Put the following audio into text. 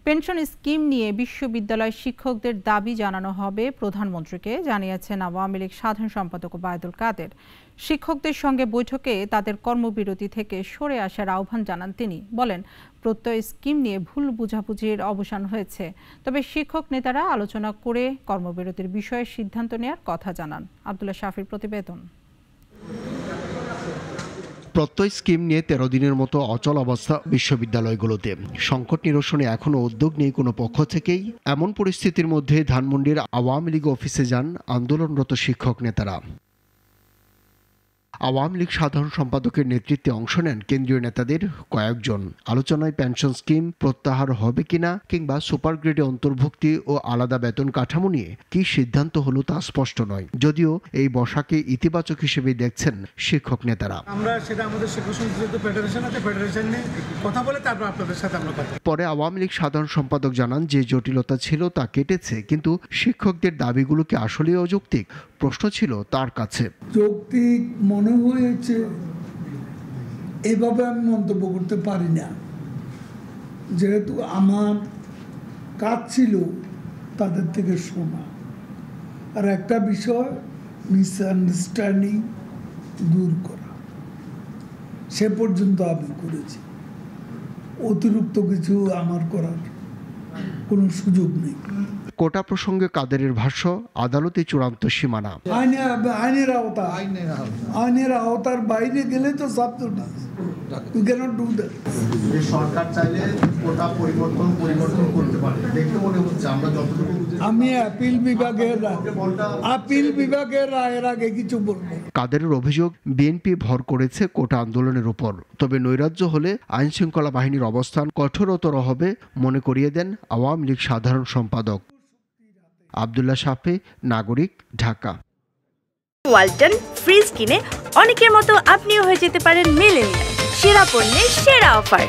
Pension scheme নিয়ে বিশ্ববিদ্যালয় শিক্ষকদের দাবি জানানো হবে প্রধানমন্ত্রীকে, জানিয়েছেন আওয়ামী লীগ সাধারণ সম্পাদক ওবায়দুল কাদের। শিক্ষকদের সঙ্গে বৈঠকে তাদের কর্মবিরতি থেকে সরে আসার আহ্বান জানান তিনি। বলেন, প্রত্যয় স্কিম নিয়ে ভুল বুঝাবুঝির অবসান হয়েছে, তবে শিক্ষক নেতারা আলোচনা করে কর্মবিরতির বিষয়ে সিদ্ধান্ত নেওয়ার কথা জানান। আব্দুল্লাহ শাফির প্রতিবেদন। প্রত্যয় স্কিম নিয়ে 13 দিনের মতো অচল অবস্থা বিশ্ববিদ্যালয়গুলোতে। সংকট নিরসনে এখনো উদ্যোগ নেই কোনো পক্ষ থেকেই। এমন পরিস্থিতির মধ্যে ধানমন্ডির আওয়ামী লীগ অফিসে যান আন্দোলনরত শিক্ষক নেতারা। আওয়ামী লীগ সাধারণ সম্পাদকের নেতৃত্বে অংশ নেন কেন্দ্রীয় নেতাদের কয়েকজন। আলোচনায় পেনশন স্কিম প্রত্যাহার হবে কিনা কিংবা সুপার গ্রেডে অন্তর্ভুক্তি ও আলাদা বেতন কাঠামো নিয়ে কি সিদ্ধান্ত হলো তা স্পষ্ট নয়, যদিও এই বসাকে ইতিবাচক হিসেবে দেখছেন শিক্ষক নেতারা। আমরা সেটা আমাদের শিক্ষক সংসদ ফেডারেশন আছে, ফেডারেশন নিয়ে কথা বলে তারপর আপনাদের সাথে আমরা কথা। পরে আওয়ামী লীগ সাধারণ সম্পাদক জানান, যে জটিলতা ছিল তা কেটেছে, কিন্তু শিক্ষকদের দাবিগুলো কি আসলেই অযৌক্তিক? প্রশ্ন ছিল তার কাছে। যৌক্তিক মনে হয়েছে এভাবে আমি মন্তব্য করতে পারি না, যেহেতু আমার কাজ ছিল তাদের থেকে শোনা, আর একটা বিষয় মিসআন্ডারস্ট্যান্ডিং দূর করা। সে পর্যন্ত আমি করেছি, অতিরিক্ত কিছু আমার করার কোনো সুযোগ নেই। কোটা প্রসঙ্গে কাদেরের ভাষ্য, আদালতে চূড়ান্ত সীমানা। আইনের আওতার বাইরে গেলে তো সাবজেক্ট সরকার চাইলে কোটা পরিবর্তন করতে পারে দেখে মনে হচ্ছে। আমরা যতটুকু আমি আপিল বিভাগের রায়ের আগে কিছু বলবো। কাদেরের অভিযোগ, বিএনপি ভর করেছে কোটা আন্দোলনের উপর, তবে নৈরাজ্য হলে আইন শৃঙ্খলা বাহিনীর অবস্থান কঠোরতর হবে মনে করিয়ে দেন আওয়ামী লীগ সাধারণ সম্পাদক। আব্দুল্লাহ শাফি, নাগরিক, ঢাকা। ওয়ালটন ফ্রিজ কিনে অনেকের মতো আপনিও হয়ে যেতে পারেন মিলেনিয়াল। সেরা পণ্যের সেরা অফার।